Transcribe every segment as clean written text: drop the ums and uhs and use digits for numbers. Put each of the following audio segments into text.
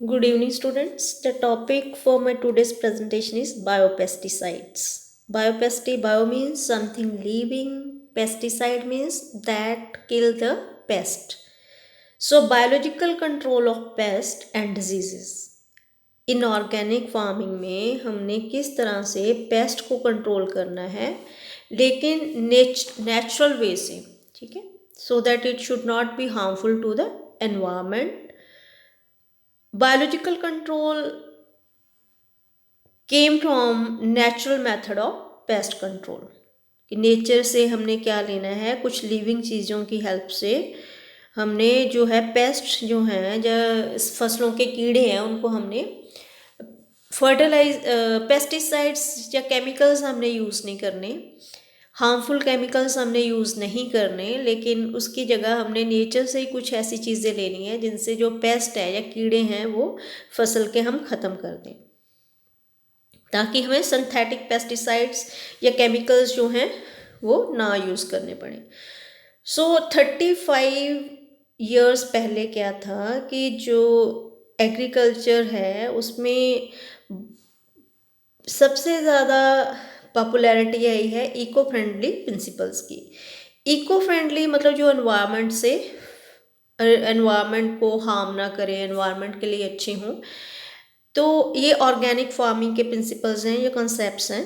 Good evening, students. The topic for my today's presentation is biopesticides. Bio means something living. Pesticide means that kill the pest. So, biological control of pest and diseases. Inorganic farming में हमने किस तरह से pest को control करना है, लेकिन natural way से, ठीक है, so that it should not be harmful to the environment. Biological control came from natural method of pest control. कि नेचर से हमने क्या लेना है, कुछ लिविंग चीज़ों की हेल्प से हमने जो है पेस्ट जो हैं, जो फसलों के कीड़े हैं, उनको हमने पेस्टिसाइड्स या केमिकल्स हमने यूज़ नहीं करने, हार्मफुल केमिकल्स हमने यूज़ नहीं करने, लेकिन उसकी जगह हमने नेचर से ही कुछ ऐसी चीज़ें लेनी है जिनसे जो पेस्ट है या कीड़े हैं वो फसल के हम ख़त्म कर दें, ताकि हमें सिंथेटिक पेस्टिसाइड्स या केमिकल्स जो हैं वो ना यूज़ करने पड़े. सो 35 ईयर्स पहले क्या था कि जो एग्रीकल्चर है उसमें सबसे ज़्यादा पॉपुलैरिटी आई है इको फ्रेंडली प्रिंसिपल्स की. इको फ्रेंडली मतलब जो एनवायरनमेंट को हार्म ना करे, एनवायरनमेंट के लिए अच्छे हों. तो ये ऑर्गेनिक फार्मिंग के प्रिंसिपल्स हैं, ये कॉन्सेप्ट्स हैं.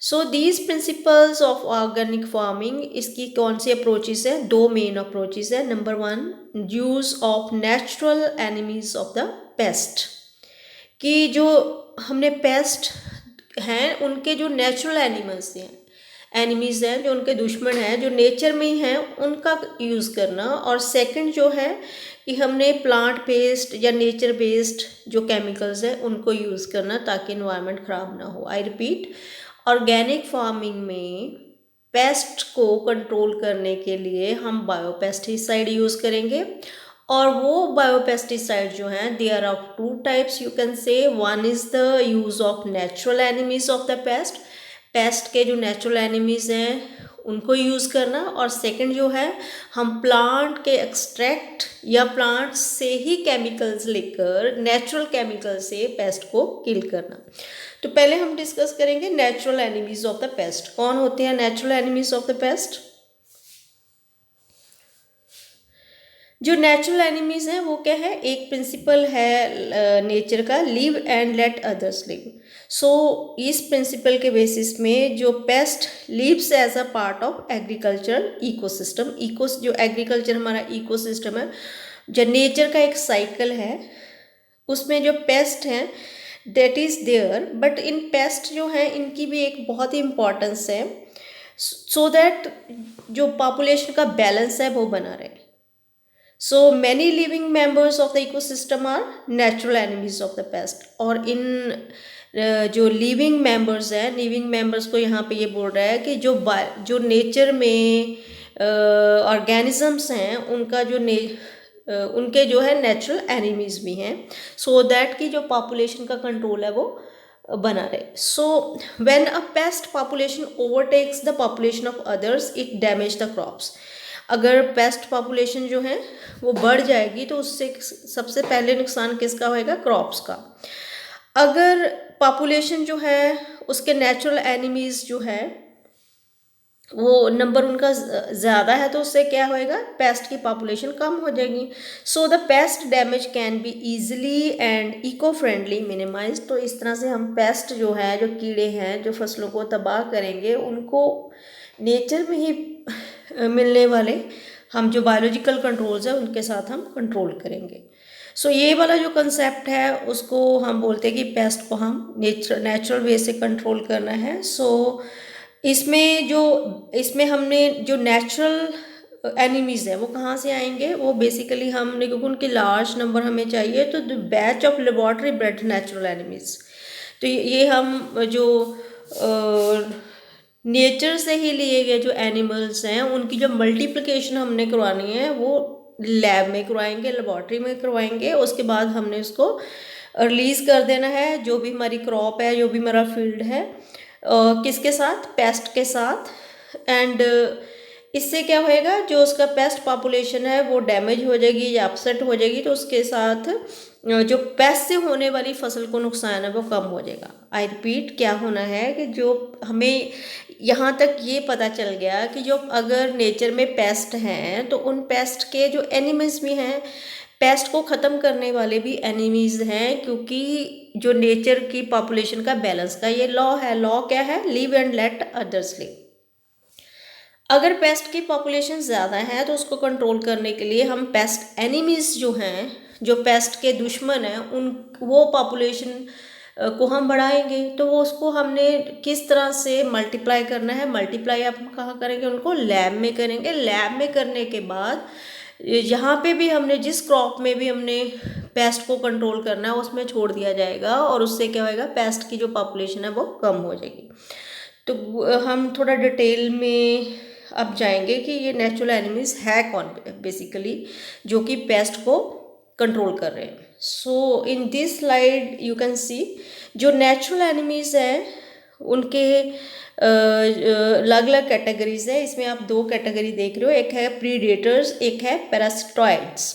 So these principles of organic farming, इसकी कौन सी अप्रोचेस हैं? दो मेन अप्रोचेस हैं. Number 1, use of natural enemies of the paste. कि जो हमने पेस्ट हैं उनके जो नेचुरल एनिमीज़ हैं, जो उनके दुश्मन हैं, जो नेचर में ही हैं, उनका यूज़ करना. और सेकंड जो है कि हमने प्लांट बेस्ड या नेचर बेस्ड जो केमिकल्स हैं उनको यूज़ करना, ताकि इन्वायरमेंट ख़राब ना हो. आई रिपीट, ऑर्गेनिक फार्मिंग में पेस्ट को कंट्रोल करने के लिए हम बायोपेस्टिसाइड यूज़ करेंगे. और वो बायोपेस्टिसाइड जो हैं, they are of two types you can say. One is the use of natural enemies of the pest के जो नेचुरल एनिमीज़ हैं उनको यूज़ करना. और सेकंड जो है, हम प्लांट के एक्सट्रैक्ट या प्लांट से ही केमिकल्स लेकर, नेचुरल केमिकल से पेस्ट को किल करना. तो पहले हम डिस्कस करेंगे natural enemies of the pest. कौन होते हैं natural enemies of the pest? जो नेचुरल एनिमीज हैं वो क्या है? एक प्रिंसिपल है नेचर का, live and let others live. So इस प्रिंसिपल के बेसिस में जो pest lives as a part of agricultural ecosystem. जो एग्रीकल्चर हमारा इकोसिस्टम है, जो नेचर का एक साइकिल है, उसमें जो पेस्ट हैं that is there. But in pest जो हैं इनकी भी एक बहुत ही इम्पोर्टेंस है, सो दैट जो पॉपुलेशन का बैलेंस है वो बना रहे. So many living members of the ecosystem are natural enemies of the pest. और इन जो लिविंग मेंबर्स हैं, लिविंग मेंबर्स को यहाँ पे ये बोल रहा है कि जो नेचर में ऑर्गेनिजम्स हैं उनका उनके जो है नेचुरल एनिमीज भी हैं, सो दैट की जो पॉपुलेशन का कंट्रोल है वो बना रहे. So when a paste population overtakes the population of others, it damage the crops. अगर पेस्ट पॉपुलेशन जो है वो बढ़ जाएगी तो उससे सबसे पहले नुकसान किसका होएगा? क्रॉप्स का. अगर पॉपुलेशन जो है उसके नेचुरल एनिमीज़ जो है वो नंबर उनका ज़्यादा है तो उससे क्या होएगा? पेस्ट की पॉपुलेशन कम हो जाएगी. So the pest damage can be easily and eco friendly minimize. तो इस तरह से हम पेस्ट जो है, जो कीड़े हैं जो फसलों को तबाह करेंगे, उनको नेचर में ही मिलने वाले हम जो बायोलॉजिकल कंट्रोल्स हैं उनके साथ हम कंट्रोल करेंगे. सो ये वाला जो कंसेप्ट है उसको हम बोलते हैं कि पेस्ट को हम नेचुरल वे से कंट्रोल करना है. सो इसमें हमने जो नेचुरल एनिमीज़ है वो कहाँ से आएंगे? वो बेसिकली हमने, क्योंकि उनके लार्ज नंबर हमें चाहिए, तो the batch of laboratory bread natural enemies. तो ये हम जो नेचर से ही लिए गए जो एनिमल्स हैं उनकी जो मल्टीप्लिकेशन हमने करवानी है वो लैब में करवाएंगे, लेबॉर्ट्री में करवाएंगे. उसके बाद हमने उसको रिलीज़ कर देना है. जो भी हमारी क्रॉप है, जो भी हमारा फील्ड है, किसके साथ? पेस्ट के साथ. एंड इससे क्या होएगा, जो उसका पेस्ट पॉपुलेशन है वो डैमेज हो जाएगी या अपसेट हो जाएगी, तो उसके साथ जो पेस्ट से होने वाली फसल को नुकसान है वो कम हो जाएगा। आई रिपीट, क्या होना है कि जो हमें यहाँ तक ये पता चल गया कि जो अगर नेचर में पेस्ट हैं तो उन पेस्ट के जो एनिमल्स भी हैं, पेस्ट को ख़त्म करने वाले भी एनिमीज़ हैं, क्योंकि जो नेचर की पॉपुलेशन का बैलेंस का ये लॉ है। लॉ क्या है? Live and let others live. अगर पेस्ट की पॉपुलेशन ज़्यादा है तो उसको कंट्रोल करने के लिए हम पेस्ट एनिमीज़ जो हैं, जो पेस्ट के दुश्मन हैं, उन वो पॉपुलेशन को हम बढ़ाएंगे। तो वो उसको हमने किस तरह से मल्टीप्लाई करना है? मल्टीप्लाई हम कहाँ करेंगे? उनको लैब में करेंगे। लैब में करने के बाद यहाँ पे भी हमने जिस क्रॉप में भी हमने पेस्ट को कंट्रोल करना है उसमें छोड़ दिया जाएगा, और उससे क्या होएगा, पेस्ट की जो पॉपुलेशन है वो कम हो जाएगी। तो हम थोड़ा डिटेल में अब जाएंगे कि ये नेचुरल एनिमीज है कौन बेसिकली, जो कि पेस्ट को कंट्रोल कर रहे हैं। So in this slide you can see जो नेचुरल एनिमीज हैं उनके अलग अलग कैटेगरीज है। इसमें आप दो कैटेगरी देख रहे हो, एक है प्रीडेटर्स, एक है पैरासिटॉइड्स।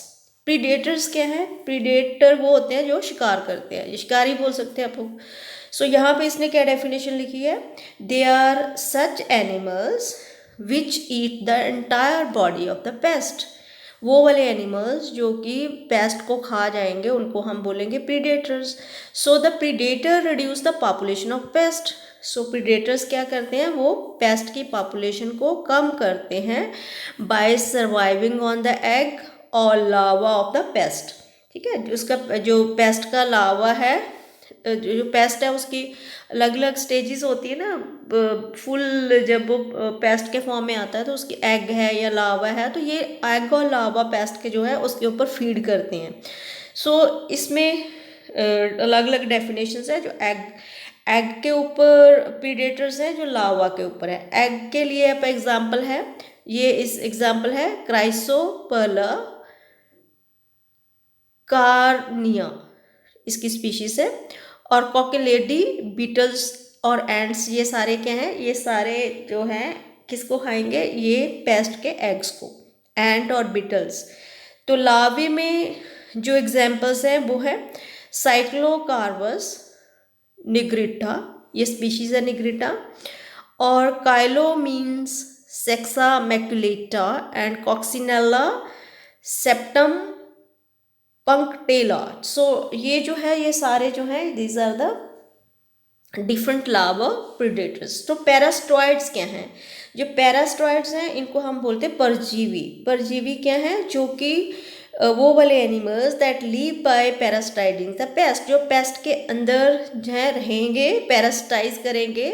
प्रीडेटर्स क्या है? प्रीडेटर वो होते हैं जो शिकार करते हैं, शिकारी बोल सकते हैं आप लोग। सो यहाँ पे इसने क्या डेफिनेशन लिखी है? They are such animals which eat the entire body of the pest. वो वाले एनिमल्स जो कि पेस्ट को खा जाएंगे उनको हम बोलेंगे predators. So the predator reduce the population of paste. So predators क्या करते हैं? वो पेस्ट की पॉपुलेशन को कम करते हैं by surviving on the egg और लार्वा ऑफ द पेस्ट। ठीक है, उसका जो पेस्ट का लार्वा है, जो पेस्ट है उसकी अलग अलग स्टेजेस होती है ना। फुल जब वो पेस्ट के फॉर्म में आता है तो उसकी एग है या लावा है, तो ये एग और लावा पेस्ट के जो है उसके ऊपर फीड करते हैं। सो इसमें अलग अलग डेफिनेशंस है। जो एग के ऊपर प्रीडेटर्स हैं, जो लावा के ऊपर है। एग के लिए आप एग्जांपल है, ये इस एग्जांपल है क्राइसोपर्ला कार्निया, इसकी स्पीशीज है। और कॉकेलेडी बीटल्स और एंड्स, ये सारे क्या हैं? ये सारे जो हैं किसको खाएंगे? ये पेस्ट के एग्स को, एंट और बीटल्स। तो लार्वे में जो एग्जांपल्स हैं वो है साइक्लोकार्पस निग्रिटा, ये स्पीशीज है निग्रिटा, और काइलोमीन्स सेक्सा मैक्युलेटा एंड कॉक्सिनेला सेप्टम पंक्टेला। सो ये जो है, ये सारे जो हैं, these are the different larva predators. तो पैरास्टॉइड्स क्या हैं? जो पैरास्टॉइड्स हैं इनको हम बोलते हैं परजीवी। परजीवी क्या है? जो कि वो वाले animals that live by parasitizing the pest, जो पेस्ट के अंदर जो है रहेंगे, पैरास्टाइज करेंगे,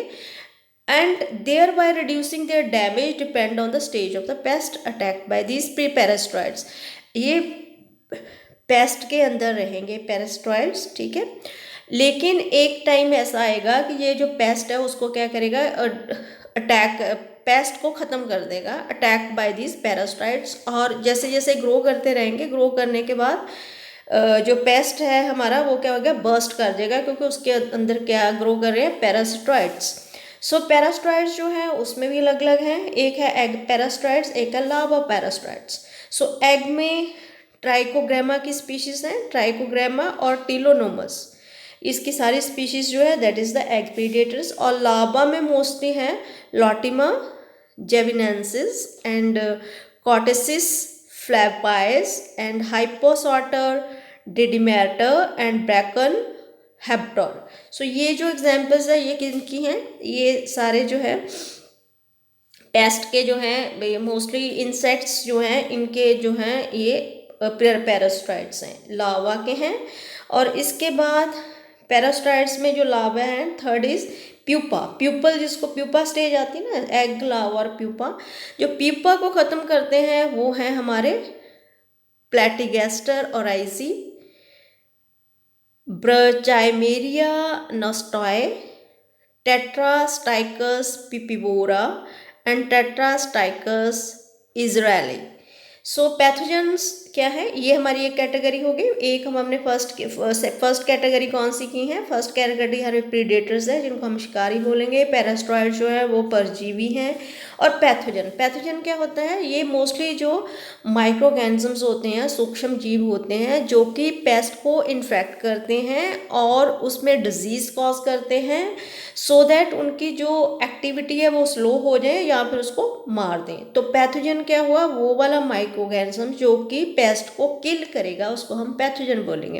and thereby reducing their damage depend on the stage of the pest attacked by these pre parasitoids. ये पेस्ट के अंदर रहेंगे पैरास्टॉइड्स, ठीक है। लेकिन एक टाइम ऐसा आएगा कि ये जो पेस्ट है उसको क्या करेगा? अटैक, पेस्ट को ख़त्म कर देगा, अटैक बाय दिस पैरास्टॉइड्स। और जैसे जैसे ग्रो करते रहेंगे, ग्रो करने के बाद जो पेस्ट है हमारा वो क्या होगा? बर्स्ट कर देगा, क्योंकि उसके अंदर क्या ग्रो कर रहे हैं? पैरास्टॉइड्स। सो पैरास्टॉइड्स जो है उसमें भी अलग अलग हैं। एक है एग पैरास्टॉइड्स, एक है लार्वा पैरास्टॉइड्स। सो एग में ट्राइकोग्रामा की स्पीशीज हैं, ट्राइकोग्रामा और टीलोनोमस, इसकी सारी स्पीशीज जो है that is the egg predators. और लार्वा में मोस्टली है लॉटिमा जेविनेंसिस एंड कॉटेसिस फ्लैपाइस एंड हाइपोसॉटर डिडिमेटर एंड ब्रैकन हेप्टर। सो ये जो एग्जाम्पल्स है ये किनकी हैं? ये सारे जो है पेस्ट के जो हैं, मोस्टली इंसेक्ट्स जो हैं, इनके जो हैं ये पैरास्टॉइड्स हैं, लार्वा के हैं। और इसके बाद पैरास्टॉइड्स में जो लार्वा हैं, थर्ड इज प्यूपा। प्यूपल, जिसको प्यूपा स्टेज आती है ना, एग, लार्वा और प्यूपा। जो प्यूपा को ख़त्म करते हैं वो हैं हमारे Platygaster oryzae, Brachymeria nostoi, Tetrastichus pipivora and Tetrastichus israeli. So pathogens क्या है, ये हमारी एक कैटेगरी होगी। एक हमने फर्स्ट कैटेगरी कौन सी की है, फर्स्ट कैटेगरी हमारे प्रीडेटर्स है जिनको हम शिकारी बोलेंगे। पैरास्टोइड जो है वो परजीवी हैं। और पैथोजन क्या होता है, ये मोस्टली जो माइक्रोऑर्गेनिजम्स होते हैं, सूक्ष्म जीव होते हैं जो कि पेस्ट को इन्फेक्ट करते हैं और उसमें डिजीज़ कॉज करते हैं, सो दैट उनकी जो एक्टिविटी है वो स्लो हो जाए या फिर उसको मार दें। तो पैथोजन क्या हुआ, वो वाला माइक्रोऑर्गेनिज्म जो कि पेस्ट को किल करेगा, उसको हम पैथोजन बोलेंगे।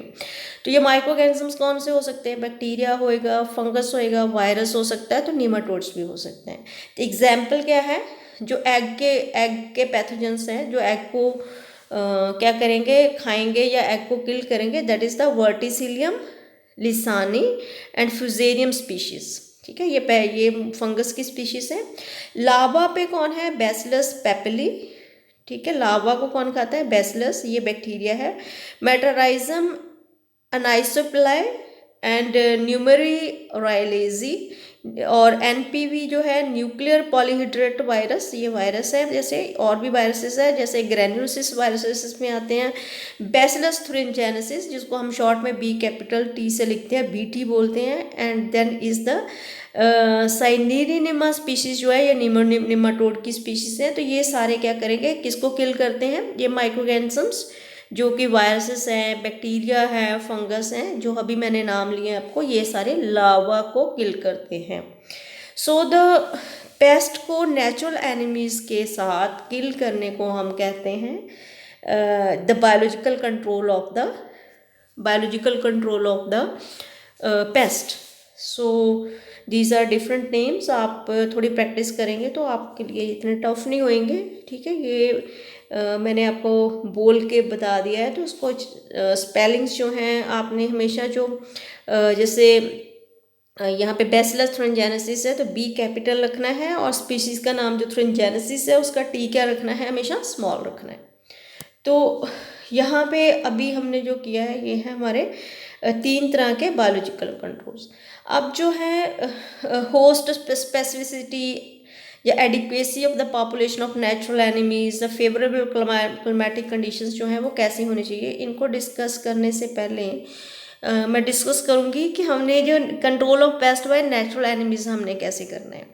तो ये माइक्रोऑर्गेनिजम्स कौन से हो सकते हैं, बैक्टीरिया होएगा, फंगस होएगा, वायरस हो सकता है, तो निमाटोड्स भी हो सकते हैं। तो एग्जाम्पल क्या है, जो एग के पैथोजेंस हैं, जो एग को क्या करेंगे, खाएंगे या एग को किल करेंगे, that is the Verticillium lecanii and Fusarium species. ठीक है, ये फंगस की स्पीशीज़ है। लावा पे कौन है, बैसिलस पेपली। ठीक है, लावा को कौन खाता है, बैसिलस, ये बैक्टीरिया है। मेटाराइजम अनाइसोप्लाई एंड न्यूमेरिराइलेजी और एनपीवी जो है न्यूक्लियर पॉलीहिड्रेट वायरस, ये वायरस है। जैसे और भी वायरसेस है, जैसे ग्रेन्युलोसिस वायरसेस में आते हैं। बैसिलस थुरिनजेनेसिस जिसको हम शॉर्ट में BT से लिखते हैं, BT बोलते हैं। And then is the Steinernema species जो है ये निमाटोड की स्पीशीज़ है। तो ये सारे क्या करेंगे, किसको किल करते हैं, ये माइक्रोऑर्गेनिजम्स जो कि वायरसेस हैं, बैक्टीरिया है, फंगस हैं, जो अभी मैंने नाम लिए आपको, ये सारे लावा को किल करते हैं। सो द पेस्ट को नेचुरल एनिमीज़ के साथ किल करने को हम कहते हैं the biological control of the pest. So these are different names. आप थोड़ी प्रैक्टिस करेंगे तो आपके लिए इतने टफ नहीं होंगे। ठीक है, ये मैंने आपको बोल के बता दिया है, तो उसको स्पेलिंग्स जो हैं आपने हमेशा जो जैसे यहाँ पे बैसिलस थुरिनजेनेसिस है तो B कैपिटल रखना है, और स्पीशीज़ का नाम जो थुरिनजेनेसिस है उसका T क्या रखना है, हमेशा स्मॉल रखना है। तो यहाँ पे अभी हमने जो किया है ये है हमारे 3 तरह के बायोलॉजिकल कंट्रोल्स। अब जो है होस्ट स्पेसिफिसिटी या adequacy of the population of natural enemies, the favourable climatic conditions जो हैं वो कैसी होनी चाहिए, इनको डिस्कस करने से पहले मैं डिस्कस करूँगी कि हमने जो control of paste by natural enemies हमने कैसे करना है,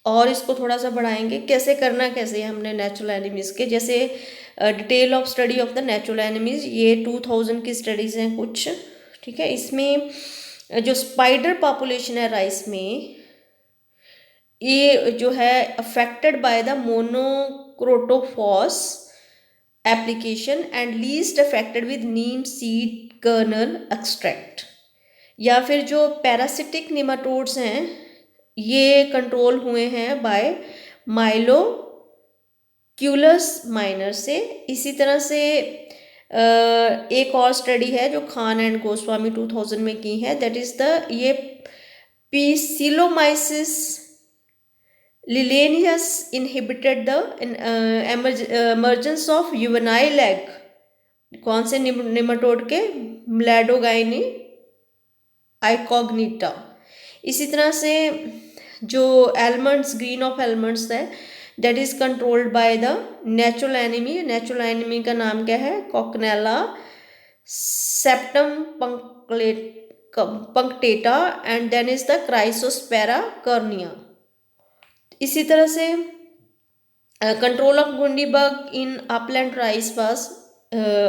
और इसको थोड़ा सा बढ़ाएंगे कैसे करना, कैसे हमने नेचुरल एनिमीज़ के, जैसे detail of study of the natural enemies, ये 2000 की स्टडीज़ हैं कुछ। ठीक है, इसमें जो स्पाइडर पॉपुलेशन है राइस में, ये जो है affected by the monocrotophos application and least affected with neem seed kernel extract. या फिर जो पैरासिटिक निमाटोड्स हैं ये कंट्रोल हुए हैं बाय माइलोक्यूलस माइनर से। इसी तरह से एक और स्टडी है जो खान एंड गोस्वामी 2000 में की है, दैट इज़ द ये Paecilomyces lilacinus inhibited the emergence of juvenile egg, कौन से निमाटोड के, म्लैडोगाइनी आइकोग्निटा। इसी तरह से जो एलमंड्स, ग्रीन ऑफ एलमंड्स है, that is controlled by the natural enemy. Natural enemy का नाम क्या है, coccinella septempunctata and then is the chrysoperla carnea. इसी तरह से control of gundhi bug in upland rice was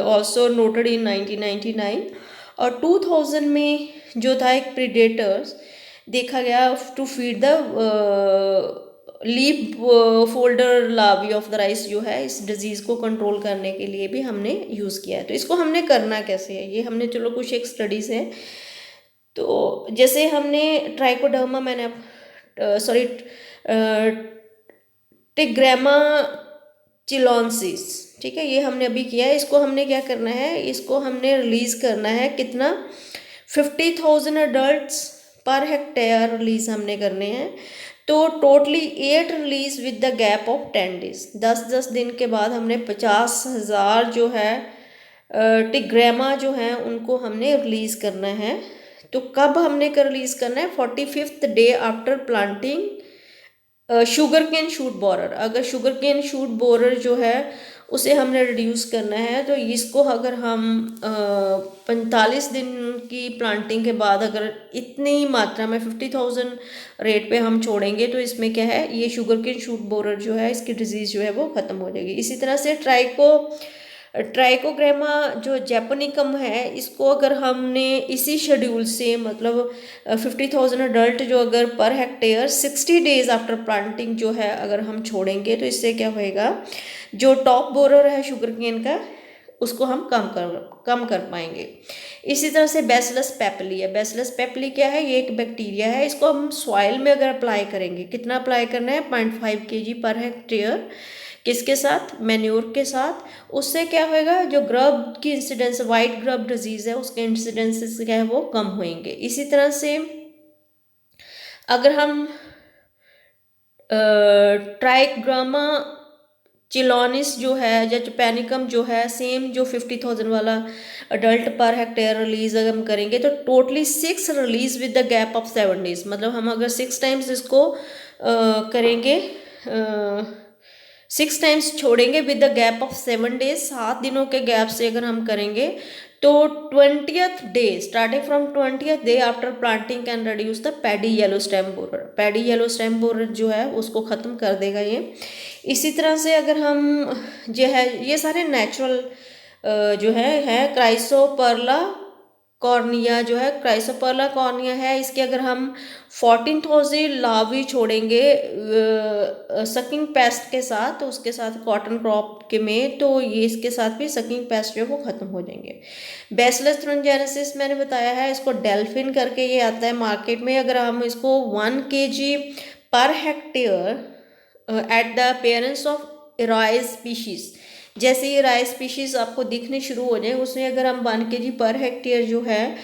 also noted in 1999। और 2000 में जो था एक प्रीडेटर्स देखा गया to feed the leaf folder larvae of the rice, जो है इस डिजीज़ को कंट्रोल करने के लिए भी हमने यूज़ किया है। तो इसको हमने करना कैसे है, ये हमने चलो कुछ एक स्टडीज़ हैं। तो जैसे हमने ट्राइकोडर्मा, मैंने टिग्रामा चिलोन्सिस, ठीक है, ये हमने अभी किया है। इसको हमने क्या करना है, इसको हमने रिलीज़ करना है, कितना, 50,000 अडल्ट्स पर हेक्टेयर रिलीज़ हमने करने हैं। तो totally 8 release with the gap of 10 days, 10 दिन के बाद हमने 50,000 जो है टिग्रामा जो हैं उनको हमने रिलीज़ करना है। तो कब हमने कर रिलीज़ करना है, 45th day after planting sugarcane shoot borer. अगर शुगर केन शूट बोरर जो है उसे हमने रिड्यूस करना है। तो इसको अगर हम 45 दिन की प्लांटिंग के बाद अगर इतनी मात्रा में 50,000 रेट पे हम छोड़ेंगे तो इसमें क्या है, ये शुगर केन शूट बोरर जो है इसकी डिजीज़ जो है वो ख़त्म हो जाएगी। इसी तरह से ट्राइकोग्रामा जो जैपोनिकम है, इसको अगर हमने इसी शेड्यूल से मतलब 50,000 अडल्ट जो अगर per hectare 60 days after planting जो है अगर हम छोड़ेंगे तो इससे क्या होएगा, जो टॉप बोरर है शुगर केन का उसको हम कम कर पाएंगे। इसी तरह से बैसिलस पेपली है। बैसिलस पेपली क्या है, ये एक बैक्टीरिया है। इसको हम सॉइल में अगर अप्लाई करेंगे, कितना अप्लाई करना है, 0.5 kg पर हेक्टेयर, किसके साथ, मैन्योर के साथ। उससे क्या होएगा, जो ग्रब की इंसिडेंस, वाइट ग्रब डिजीज़ है उसके इंसिडेंसेस क्या है वो कम होंगे। इसी तरह से अगर हम ट्राइग्रामा चिलोनिस जो है या जपैनिकम जो है, सेम जो 50,000 वाला अडल्ट पर हेक्टेयर रिलीज अगर हम करेंगे तो totally 6 release with the gap of 7 days. मतलब हम अगर 6 टाइम्स इसको करेंगे, 6 टाइम्स छोड़ेंगे with the gap of 7 days, 7 दिनों के गैप से अगर हम करेंगे तो 20th day, starting from 20th day after planting can reduce the paddy yellow stem borer. Paddy yellow stem borer जो है उसको ख़त्म कर देगा ये। इसी तरह से अगर हम जो है, ये सारे नेचुरल जो है क्राइसोपर्ला कॉर्निया जो है, क्राइसोपर्ला कॉर्निया है, इसके अगर हम 14,000 लार्वी छोड़ेंगे सकिंग पेस्ट के साथ, तो उसके साथ कॉटन क्रॉप के में, तो ये इसके साथ भी सकिंग पेस्ट जो है वो ख़त्म हो जाएंगे। बैसिलस थ्रोनजेनेसिस मैंने बताया है, इसको डेल्फिन करके ये आता है मार्केट में। अगर हम इसको 1 kg पर hectare at the appearance of इराइज स्पीशीज़, जैसे ये राइस स्पीशीज़ आपको दिखने शुरू हो जाए, उसमें अगर हम 1 kg पर हेक्टेयर जो है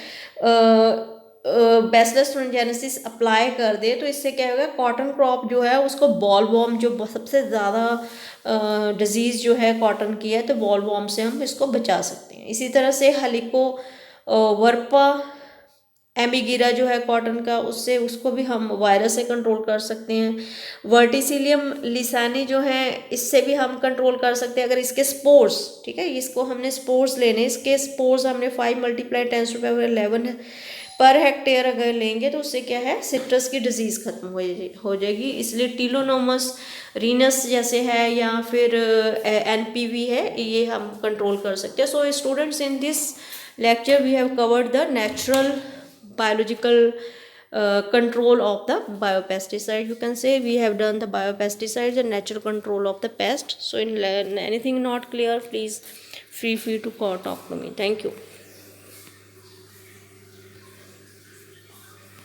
बैसिलस थ्रोनजेनेसिस अप्लाई कर दे तो इससे क्या होगा, कॉटन क्रॉप जो है उसको बॉल वॉर्म, जो सबसे ज़्यादा डिजीज़ जो है कॉटन की है, तो बॉल वॉर्म से हम इसको बचा सकते हैं। इसी तरह से हेलिको वर्पा एमिगीरा जो है कॉटन का, उससे उसको भी हम वायरस से कंट्रोल कर सकते हैं। वर्टिसिलियम लिसानी जो है, इससे भी हम कंट्रोल कर सकते हैं अगर इसके स्पोर्स, ठीक है, इसको हमने स्पोर्स लेने, इसके स्पोर्स हमने 5 × 10⁻11 पर हेक्टेयर अगर लेंगे तो उससे क्या है, सिट्रस की डिजीज़ खत्म हो जाएगी। इसलिए टीलोनोमस रीनस जैसे है या फिर NPV है, ये हम कंट्रोल कर सकते हैं। So students, in this lecture we have covered the natural biological control of the biopesticide. You can say we have done the biopesticides and natural control of the pest. So in anything not clear, please feel free to talk to me. Thank you.